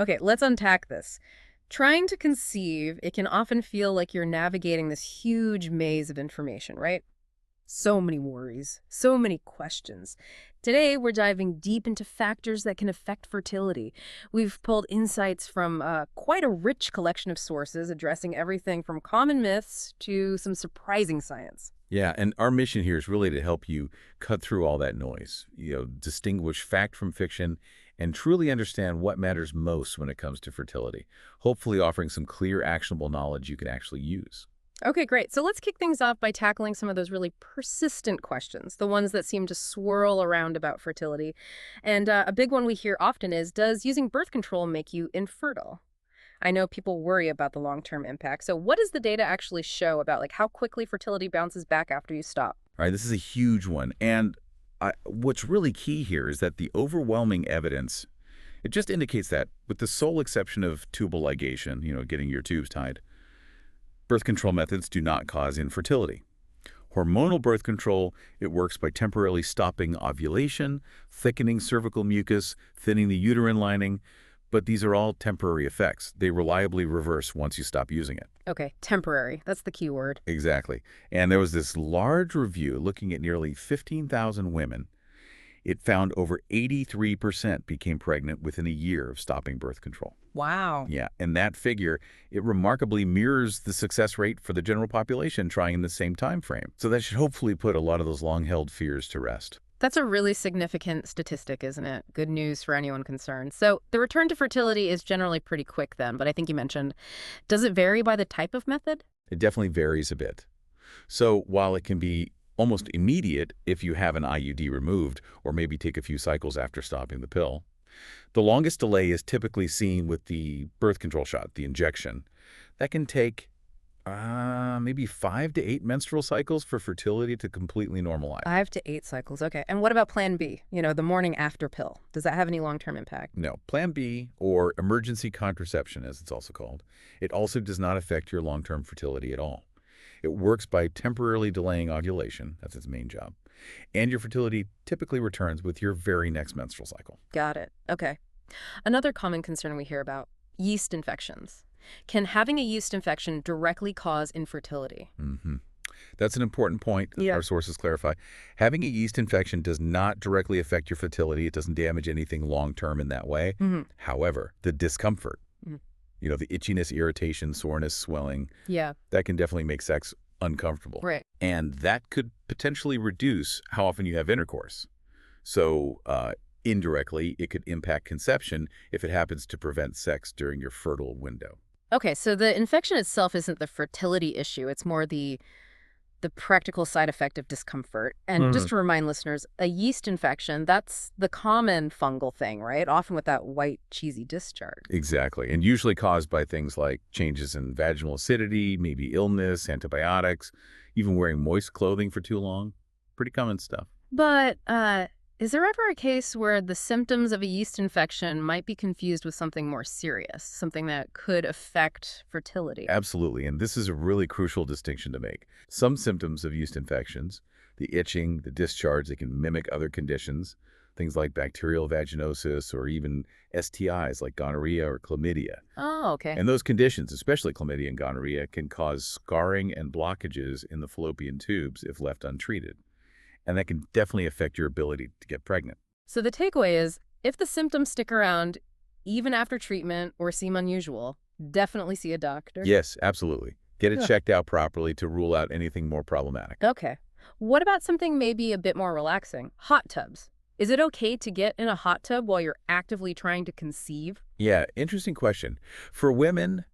Okay, let's unpack this. Trying to conceive, it can often feel like you're navigating this huge maze of information, right? So many worries, so many questions. Today, we're diving deep into factors that can affect fertility. We've pulled insights from quite a rich collection of sources addressing everything from common myths to some surprising science. Yeah, and our mission here is really to help you cut through all that noise, distinguish fact from fiction, and truly understand what matters most when it comes to fertility, hopefully offering some clear, actionable knowledge you can actually use. Okay, great. So let's kick things off by tackling some of those really persistent questions, the ones that seem to swirl around about fertility. And a big one we hear often is, does using birth control make you infertile? I know people worry about the long-term impact. So what does the data actually show about like how quickly fertility bounces back after you stop? All right, this is a huge one. And what's really key here is that the overwhelming evidence, it just indicates that with the sole exception of tubal ligation, getting your tubes tied, birth control methods do not cause infertility. Hormonal birth control, it works by temporarily stopping ovulation, thickening cervical mucus, thinning the uterine lining, but these are all temporary effects. They reliably reverse once you stop using it. Okay, temporary. That's the key word. Exactly. And there was this large review looking at nearly 15,000 women. It found over 83% became pregnant within a year of stopping birth control. Wow. Yeah, and that figure, it remarkably mirrors the success rate for the general population trying in the same time frame. So that should hopefully put a lot of those long-held fears to rest. That's a really significant statistic, isn't it? Good news for anyone concerned. So the return to fertility is generally pretty quick then, but I think you mentioned, does it vary by the type of method? It definitely varies a bit. So while it can be almost immediate if you have an IUD removed or maybe take a few cycles after stopping the pill, the longest delay is typically seen with the birth control shot, the injection. That can take maybe 5 to 8 menstrual cycles for fertility to completely normalize. 5 to 8 cycles. Okay. And what about Plan B? The morning after pill. Does that have any long-term impact? No, Plan B, or emergency contraception as it's also called, it also does not affect your long-term fertility at all. It works by temporarily delaying ovulation, that's its main job, and your fertility typically returns with your very next menstrual cycle. Got it. Okay. Another common concern we hear about, yeast infections. Can having a yeast infection directly cause infertility? That's an important point. Yeah. Our sources clarify. Having a yeast infection does not directly affect your fertility. It doesn't damage anything long-term in that way. However, the discomfort, the itchiness, irritation, soreness, swelling, Yeah. that can definitely make sex uncomfortable. Right. And that could potentially reduce how often you have intercourse. So indirectly, it could impact conception if it happens to prevent sex during your fertile window. Okay, so the infection itself isn't the fertility issue. It's more the practical side effect of discomfort. And just to remind listeners, a yeast infection, that's the common fungal thing, right? Often with that white, cheesy discharge. Exactly, and usually caused by things like changes in vaginal acidity, maybe illness, antibiotics, even wearing moist clothing for too long. Pretty common stuff. But is there ever a case where the symptoms of a yeast infection might be confused with something more serious, something that could affect fertility? Absolutely, and this is a really crucial distinction to make. Some symptoms of yeast infections, the itching, the discharge, they can mimic other conditions, things like bacterial vaginosis or even STIs like gonorrhea or chlamydia. Oh, okay. And those conditions, especially chlamydia and gonorrhea, can cause scarring and blockages in the fallopian tubes if left untreated. And that can definitely affect your ability to get pregnant. So the takeaway is, if the symptoms stick around, even after treatment or seem unusual, definitely see a doctor. Yes, absolutely. Get it Yeah. checked out properly to rule out anything more problematic. Okay. What about something maybe a bit more relaxing? Hot tubs. Is it okay to get in a hot tub while you're actively trying to conceive? Yeah, interesting question. For women,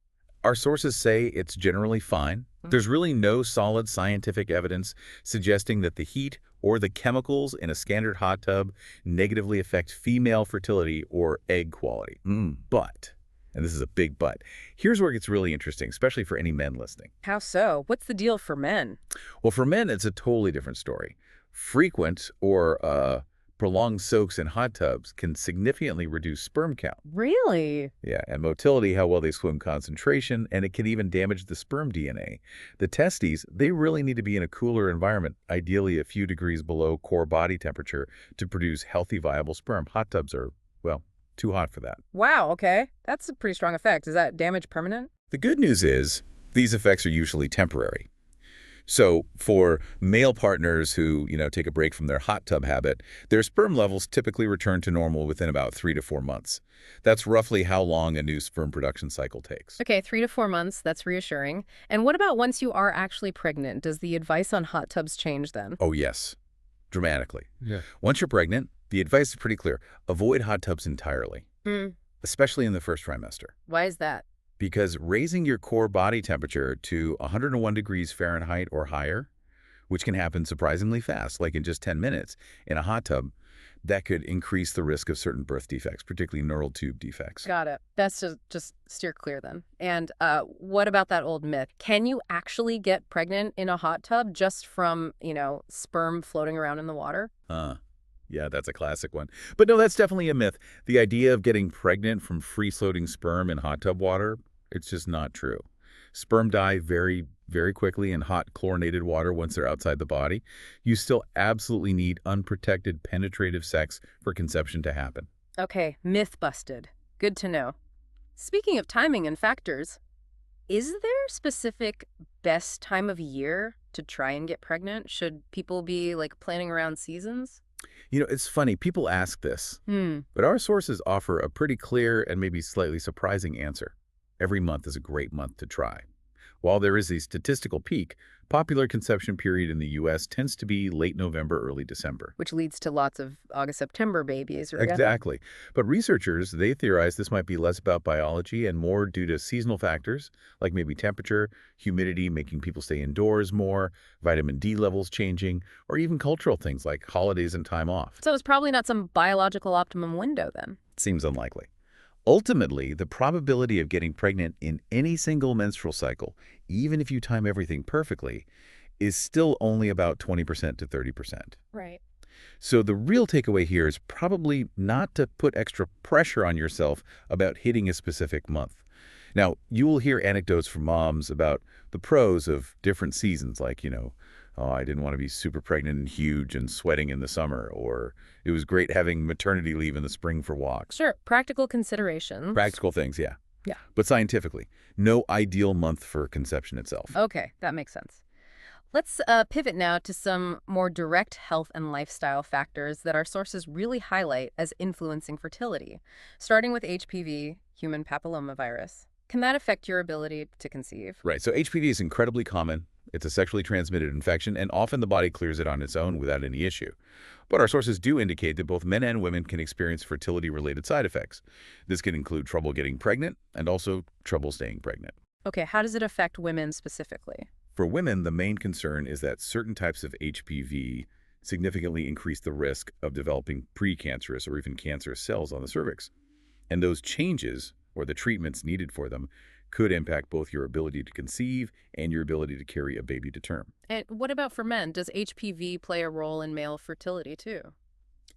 our sources say it's generally fine. There's really no solid scientific evidence suggesting that the heat or the chemicals in a standard hot tub negatively affect female fertility or egg quality. But, and this is a big but, here's where it gets really interesting, especially for any men listening. How so? What's the deal for men? Well, for men, it's a totally different story. Frequent or prolonged soaks in hot tubs can significantly reduce sperm count. Really? Yeah, and motility, how well they swim concentration, and it can even damage the sperm DNA. The testes, they really need to be in a cooler environment, ideally a few degrees below core body temperature, to produce healthy, viable sperm. Hot tubs are, well, Too hot for that. Wow, okay. That's a pretty strong effect. Is that damage permanent? The good news is these effects are usually temporary. So for male partners who, take a break from their hot tub habit, their sperm levels typically return to normal within about 3 to 4 months. That's roughly how long a new sperm production cycle takes. Okay, 3 to 4 months. That's reassuring. And what about once you are actually pregnant? Does the advice on hot tubs change then? Oh, yes, dramatically. Yeah. Once you're pregnant, the advice is pretty clear. Avoid hot tubs entirely, Hmm. especially in the first trimester. Why is that? Because raising your core body temperature to 101 degrees Fahrenheit or higher, which can happen surprisingly fast, like in just 10 minutes in a hot tub, that could increase the risk of certain birth defects, particularly neural tube defects. Got it. That's just steer clear then. And what about that old myth? Can you actually get pregnant in a hot tub just from, sperm floating around in the water? Yeah, that's a classic one. But no, that's definitely a myth. The idea of getting pregnant from free-floating sperm in hot tub water, it's just not true. Sperm die very, very quickly in hot chlorinated water once they're outside the body. You still absolutely need unprotected penetrative sex for conception to happen. Okay, myth busted. Good to know. Speaking of timing and factors, is there a specific best time of year to try and get pregnant? Should people be planning around seasons? It's funny, people ask this, Hmm. but our sources offer a pretty clear and maybe slightly surprising answer. Every month is a great month to try. While there is a statistical peak, popular conception period in the U.S. tends to be late November, early December. Which leads to lots of August, September babies, right? Exactly. But researchers, they theorize this might be less about biology and more due to seasonal factors, like maybe temperature, humidity making people stay indoors more, vitamin D levels changing, or even cultural things like holidays and time off. So it's probably not some biological optimum window then. Seems unlikely. Ultimately, the probability of getting pregnant in any single menstrual cycle, even if you time everything perfectly, is still only about 20% to 30%. Right. So the real takeaway here is probably not to put extra pressure on yourself about hitting a specific month. Now, you will hear anecdotes from moms about the pros of different seasons, like, oh, I didn't want to be super pregnant and huge and sweating in the summer, or it was great having maternity leave in the spring for walks. Sure, practical considerations. Practical things, yeah. Yeah. But scientifically, no ideal month for conception itself. Okay, that makes sense. Let's pivot now to some more direct health and lifestyle factors that our sources really highlight as influencing fertility, starting with HPV, human papillomavirus. Can that affect your ability to conceive? Right, so HPV is incredibly common. It's a sexually transmitted infection, and often the body clears it on its own without any issue. But our sources do indicate that both men and women can experience fertility-related side effects. This can include trouble getting pregnant and also trouble staying pregnant. Okay, how does it affect women specifically? For women, the main concern is that certain types of HPV significantly increase the risk of developing precancerous or even cancerous cells on the cervix. And those changes, or the treatments needed for them, could impact both your ability to conceive and your ability to carry a baby to term. And what about for men? Does HPV play a role in male fertility too?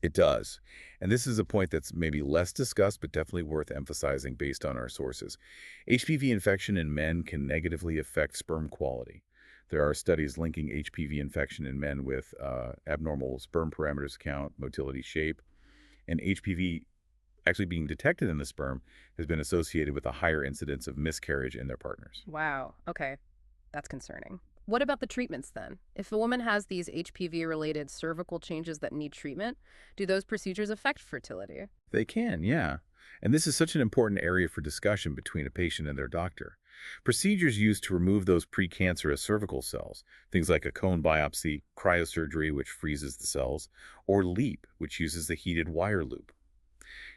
It does. And this is a point that's maybe less discussed, but definitely worth emphasizing based on our sources. HPV infection in men can negatively affect sperm quality. There are studies linking HPV infection in men with abnormal sperm parameters count, motility, shape, and HPV actually being detected in the sperm has been associated with a higher incidence of miscarriage in their partners. Wow, okay. That's concerning. What about the treatments then? If a woman has these HPV-related cervical changes that need treatment, do those procedures affect fertility? They can, yeah. And this is such an important area for discussion between a patient and their doctor. Procedures used to remove those precancerous cervical cells, things like a cone biopsy, cryosurgery, which freezes the cells, or LEAP, which uses the heated wire loop.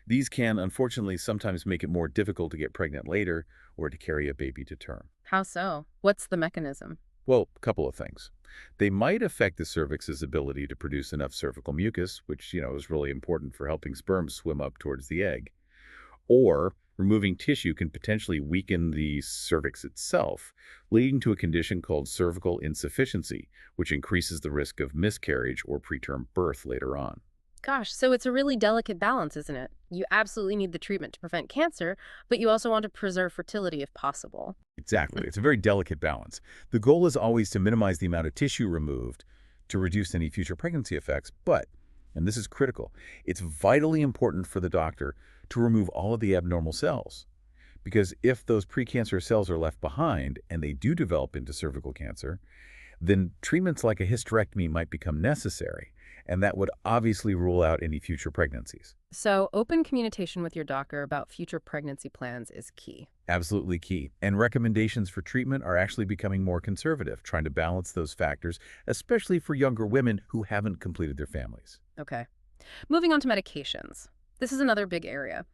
These can, unfortunately, sometimes make it more difficult to get pregnant later or to carry a baby to term. How so? What's the mechanism? Well, a couple of things. They might affect the cervix's ability to produce enough cervical mucus, which, is really important for helping sperm swim up towards the egg. Or removing tissue can potentially weaken the cervix itself, leading to a condition called cervical insufficiency, which increases the risk of miscarriage or preterm birth later on. Gosh, so it's a really delicate balance, isn't it? You absolutely need the treatment to prevent cancer, but you also want to preserve fertility if possible. Exactly. It's a very delicate balance. The goal is always to minimize the amount of tissue removed to reduce any future pregnancy effects, but And this is critical. It's vitally important for the doctor to remove all of the abnormal cells. Because if those precancerous cells are left behind and they do develop into cervical cancer, then treatments like a hysterectomy might become necessary, and that would obviously rule out any future pregnancies. So open communication with your doctor about future pregnancy plans is key. Absolutely key. And recommendations for treatment are actually becoming more conservative, trying to balance those factors, especially for younger women who haven't completed their families. Okay. Moving on to medications. This is another big area.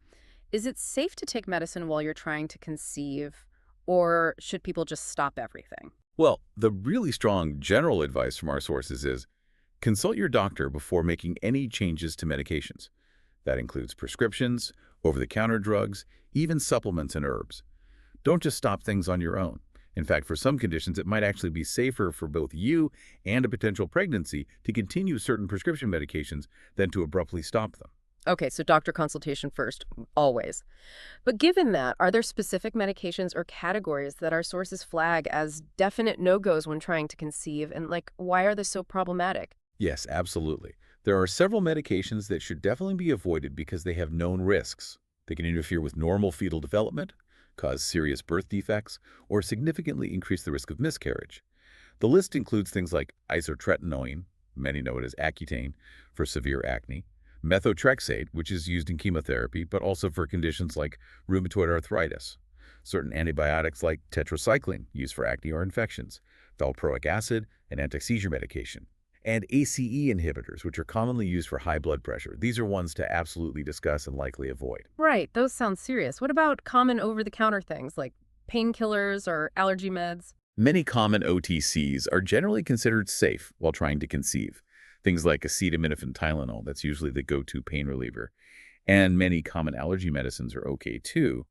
Is it safe to take medicine while you're trying to conceive, or should people just stop everything? Well, the really strong general advice from our sources is consult your doctor before making any changes to medications. That includes prescriptions, over-the-counter drugs, even supplements and herbs. Don't just stop things on your own. In fact, for some conditions, it might actually be safer for both you and a potential pregnancy to continue certain prescription medications than to abruptly stop them. Okay, so doctor consultation first, always. But given that, are there specific medications or categories that our sources flag as definite no-goes when trying to conceive? And, why are they so problematic? Yes, absolutely. There are several medications that should definitely be avoided because they have known risks. They can interfere with normal fetal development, cause serious birth defects, or significantly increase the risk of miscarriage. The list includes things like isotretinoin, many know it as Accutane, for severe acne, methotrexate, which is used in chemotherapy, but also for conditions like rheumatoid arthritis, certain antibiotics like tetracycline, used for acne or infections, valproic acid, an anti-seizure medication, and ACE inhibitors, which are commonly used for high blood pressure. These are ones to absolutely discuss and likely avoid. Right, those sound serious. What about common over-the-counter things like painkillers or allergy meds? Many common OTCs are generally considered safe while trying to conceive. Things like acetaminophen Tylenol, that's usually the go-to pain reliever. And many common allergy medicines are okay too.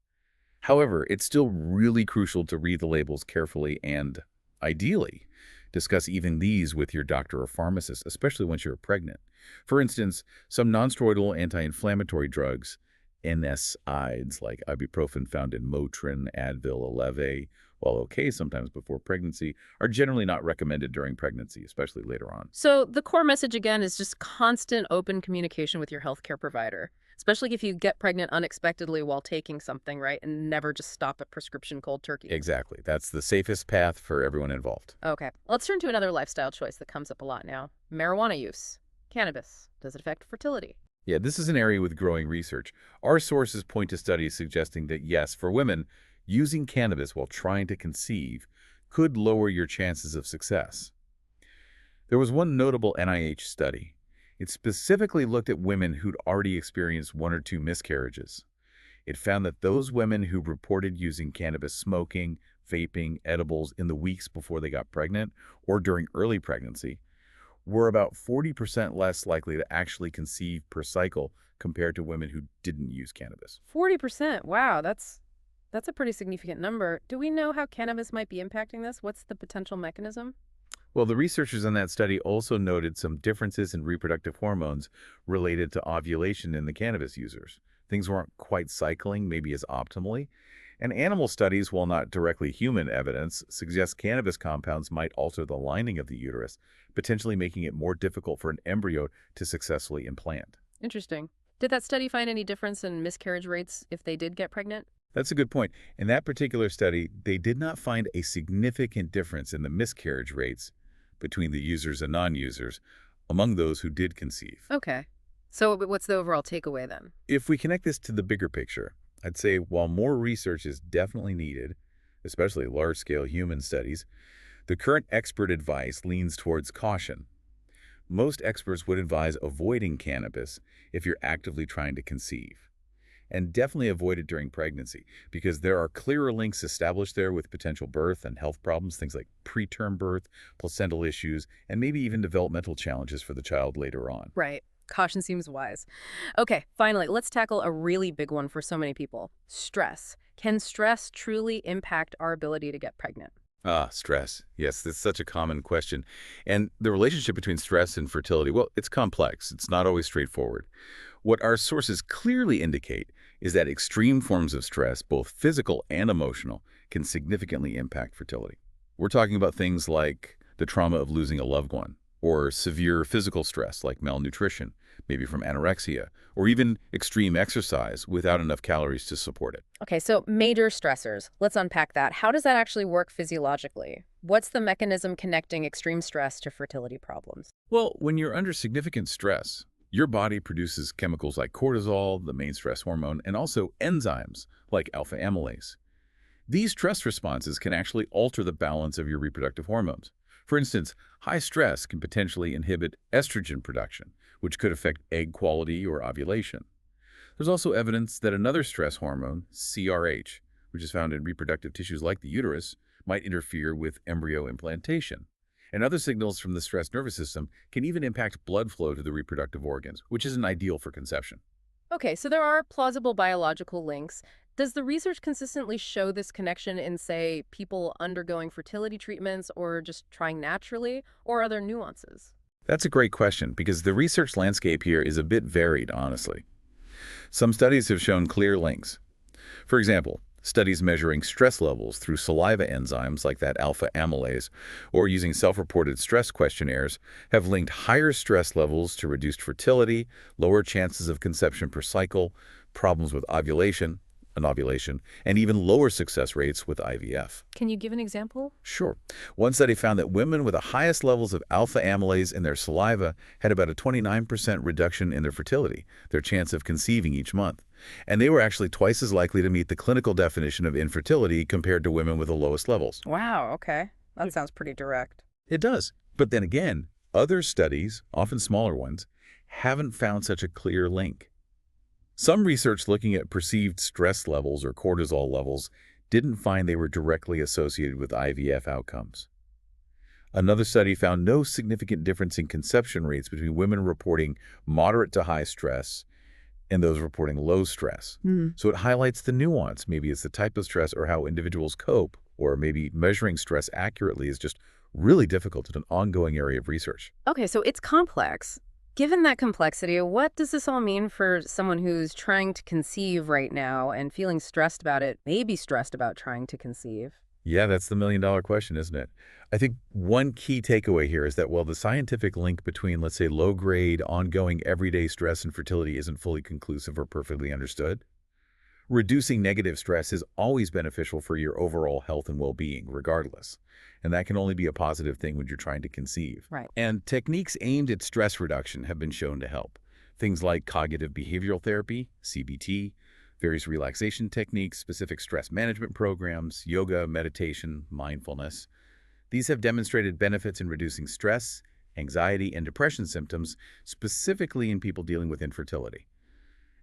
However, it's still really crucial to read the labels carefully and, ideally, discuss even these with your doctor or pharmacist, especially once you're pregnant. For instance, some nonsteroidal anti-inflammatory drugs, NSAIDs like ibuprofen found in Motrin, Advil, Aleve, while okay sometimes before pregnancy, are generally not recommended during pregnancy, especially later on. So the core message again is just constant open communication with your healthcare provider, especially if you get pregnant unexpectedly while taking something, right? And never just stop at prescription cold turkey. Exactly. That's the safest path for everyone involved. Okay, let's turn to another lifestyle choice that comes up a lot now. Marijuana use. Cannabis. Does it affect fertility? Yeah, this is an area with growing research. Our sources point to studies suggesting that yes, for women, using cannabis while trying to conceive could lower your chances of success. There was one notable NIH study. It specifically looked at women who'd already experienced 1 or 2 miscarriages. It found that those women who reported using cannabis smoking, vaping, edibles in the weeks before they got pregnant or during early pregnancy were about 40% less likely to actually conceive per cycle compared to women who didn't use cannabis. 40%. Wow, that's a pretty significant number. Do we know how cannabis might be impacting this? What's the potential mechanism? Well, the researchers in that study also noted some differences in reproductive hormones related to ovulation in the cannabis users. Things weren't quite cycling maybe as optimally. And animal studies, while not directly human evidence, suggest cannabis compounds might alter the lining of the uterus, potentially making it more difficult for an embryo to successfully implant. Interesting. Did that study find any difference in miscarriage rates if they did get pregnant? That's a good point. In that particular study, they did not find a significant difference in the miscarriage rates between the users and non-users among those who did conceive. Okay. So what's the overall takeaway then? If we connect this to the bigger picture, I'd say while more research is definitely needed, especially large-scale human studies, the current expert advice leans towards caution. Most experts would advise avoiding cannabis if you're actively trying to conceive. And definitely avoid it during pregnancy because there are clearer links established there with potential birth and health problems, things like preterm birth, placental issues, and maybe even developmental challenges for the child later on. Right. Caution seems wise. Okay, finally, let's tackle a really big one for so many people. Stress. Can stress truly impact our ability to get pregnant? Stress. Yes, that's such a common question. And the relationship between stress and fertility, well, it's complex. It's not always straightforward. What our sources clearly indicate is that extreme forms of stress, both physical and emotional, can significantly impact fertility. We're talking about things like the trauma of losing a loved one, or severe physical stress like malnutrition, maybe from anorexia, or even extreme exercise without enough calories to support it. Okay, so major stressors. Let's unpack that. How does that actually work physiologically? What's the mechanism connecting extreme stress to fertility problems? Well, when you're under significant stress, your body produces chemicals like cortisol, the main stress hormone, and also enzymes like alpha amylase. These stress responses can actually alter the balance of your reproductive hormones. For instance, high stress can potentially inhibit estrogen production, which could affect egg quality or ovulation. There's also evidence that another stress hormone, CRH, which is found in reproductive tissues like the uterus, might interfere with embryo implantation. And other signals from the stress nervous system can even impact blood flow to the reproductive organs, which isn't ideal for conception. Okay, so there are plausible biological links. Does the research consistently show this connection in, say, people undergoing fertility treatments or just trying naturally, or are there nuances? That's a great question because the research landscape here is a bit varied, honestly. Some studies have shown clear links. For example, studies measuring stress levels through saliva enzymes like that alpha amylase or using self-reported stress questionnaires have linked higher stress levels to reduced fertility, lower chances of conception per cycle, problems with anovulation, and even lower success rates with IVF. Can you give an example? Sure. One study found that women with the highest levels of alpha amylase in their saliva had about a 29% reduction in their fertility, their chance of conceiving each month. And they were actually twice as likely to meet the clinical definition of infertility compared to women with the lowest levels. Wow, okay. That sounds pretty direct. It does. But then again, other studies, often smaller ones, haven't found such a clear link. Some research looking at perceived stress levels or cortisol levels didn't find they were directly associated with IVF outcomes. Another study found no significant difference in conception rates between women reporting moderate to high stress and those reporting low stress. So it highlights the nuance. Maybe it's the type of stress or how individuals cope, or maybe measuring stress accurately is just really difficult in an ongoing area of research. Okay, so it's complex. Given that complexity, what does this all mean for someone who's trying to conceive right now and feeling stressed about it, maybe stressed about trying to conceive? Yeah, that's the million-dollar question, isn't it? I think one key takeaway here is that while the scientific link between, let's say, low-grade, ongoing, everyday stress and fertility isn't fully conclusive or perfectly understood, reducing negative stress is always beneficial for your overall health and well-being, regardless. And that can only be a positive thing when you're trying to conceive. Right. And techniques aimed at stress reduction have been shown to help. Things like cognitive behavioral therapy, CBT, various relaxation techniques, specific stress management programs, yoga, meditation, mindfulness. These have demonstrated benefits in reducing stress, anxiety, and depression symptoms, specifically in people dealing with infertility.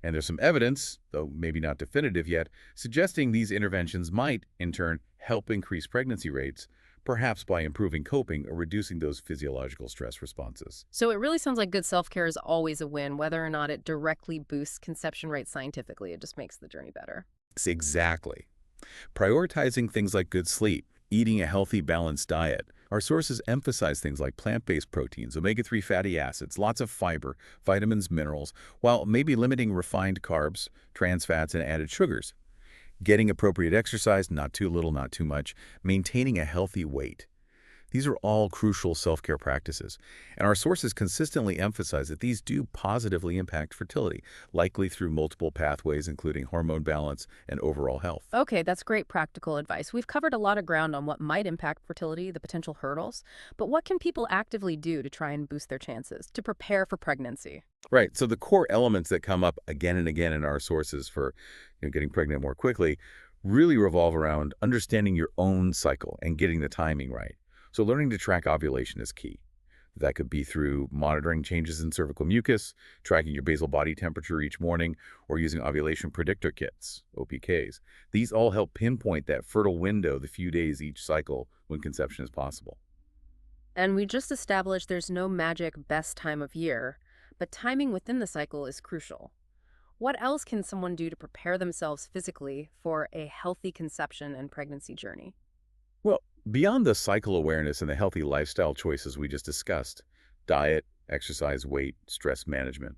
And there's some evidence, though maybe not definitive yet, suggesting these interventions might, in turn, help increase pregnancy rates, perhaps by improving coping or reducing those physiological stress responses. So it really sounds like good self-care is always a win, whether or not it directly boosts conception rates scientifically. It just makes the journey better. Exactly. Prioritizing things like good sleep, eating a healthy, balanced diet. Our sources emphasize things like plant-based proteins, omega-3 fatty acids, lots of fiber, vitamins, minerals, while maybe limiting refined carbs, trans fats, and added sugars. Getting appropriate exercise, not too little, not too much, maintaining a healthy weight. These are all crucial self-care practices, and our sources consistently emphasize that these do positively impact fertility, likely through multiple pathways including hormone balance and overall health. Okay, that's great practical advice. We've covered a lot of ground on what might impact fertility, the potential hurdles, but what can people actively do to try and boost their chances, to prepare for pregnancy? Right, so the core elements that come up again and again in our sources for getting pregnant more quickly really revolve around understanding your own cycle and getting the timing right. So learning to track ovulation is key. That could be through monitoring changes in cervical mucus, tracking your basal body temperature each morning, or using ovulation predictor kits, OPKs. These all help pinpoint that fertile window, the few days each cycle when conception is possible. And we just established there's no magic best time of year, but timing within the cycle is crucial. What else can someone do to prepare themselves physically for a healthy conception and pregnancy journey? Well, beyond the cycle awareness and the healthy lifestyle choices we just discussed, diet, exercise, weight, stress management,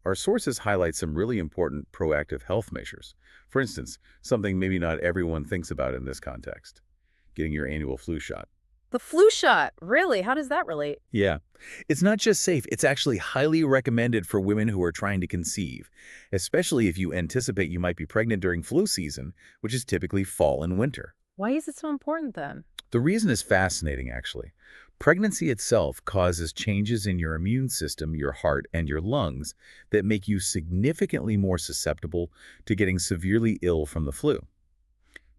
our sources highlight some really important proactive health measures. For instance, something maybe not everyone thinks about in this context, getting your annual flu shot. The flu shot. Really? How does that relate? Yeah. It's not just safe, it's actually highly recommended for women who are trying to conceive, especially if you anticipate you might be pregnant during flu season, which is typically fall and winter. Why is it so important then? The reason is fascinating, actually. Pregnancy itself causes changes in your immune system, your heart, and your lungs that make you significantly more susceptible to getting severely ill from the flu.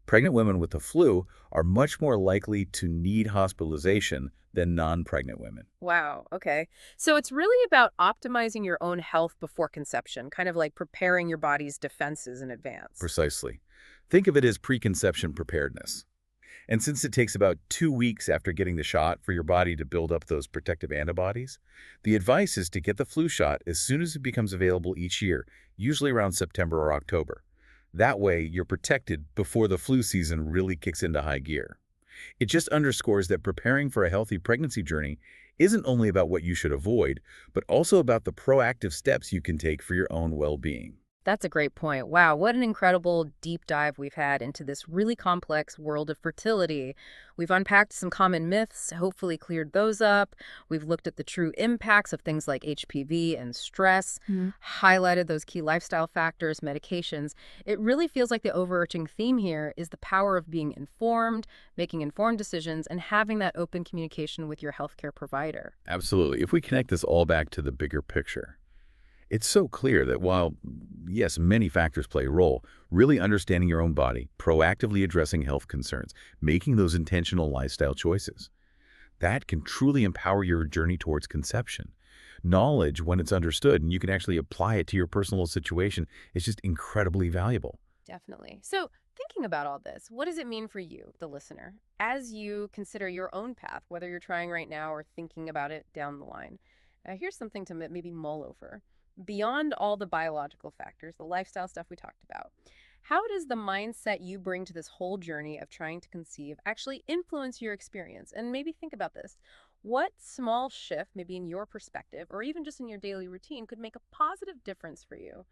Pregnant women with the flu are much more likely to need hospitalization than non-pregnant women. Wow, okay. So it's really about optimizing your own health before conception, kind of like preparing your body's defenses in advance. Precisely. Think of it as preconception preparedness. And since it takes about 2 weeks after getting the shot for your body to build up those protective antibodies, the advice is to get the flu shot as soon as it becomes available each year, usually around September or October. That way, you're protected before the flu season really kicks into high gear. It just underscores that preparing for a healthy pregnancy journey isn't only about what you should avoid, but also about the proactive steps you can take for your own well-being. That's a great point. Wow, what an incredible deep dive we've had into this really complex world of fertility. We've unpacked some common myths, hopefully cleared those up. We've looked at the true impacts of things like HPV and stress, highlighted those key lifestyle factors, medications. It really feels like the overarching theme here is the power of being informed, making informed decisions, and having that open communication with your healthcare provider. Absolutely. If we connect this all back to the bigger picture, it's so clear that while, yes, many factors play a role, really understanding your own body, proactively addressing health concerns, making those intentional lifestyle choices, that can truly empower your journey towards conception. Knowledge, when it's understood and you can actually apply it to your personal situation, is just incredibly valuable. Definitely. So, thinking about all this, what does it mean for you, the listener, as you consider your own path, whether you're trying right now or thinking about it down the line? Here's something to maybe mull over. Beyond all the biological factors, the lifestyle stuff we talked about, how does the mindset you bring to this whole journey of trying to conceive actually influence your experience? And maybe think about this. What small shift, maybe in your perspective or even just in your daily routine, could make a positive difference for you?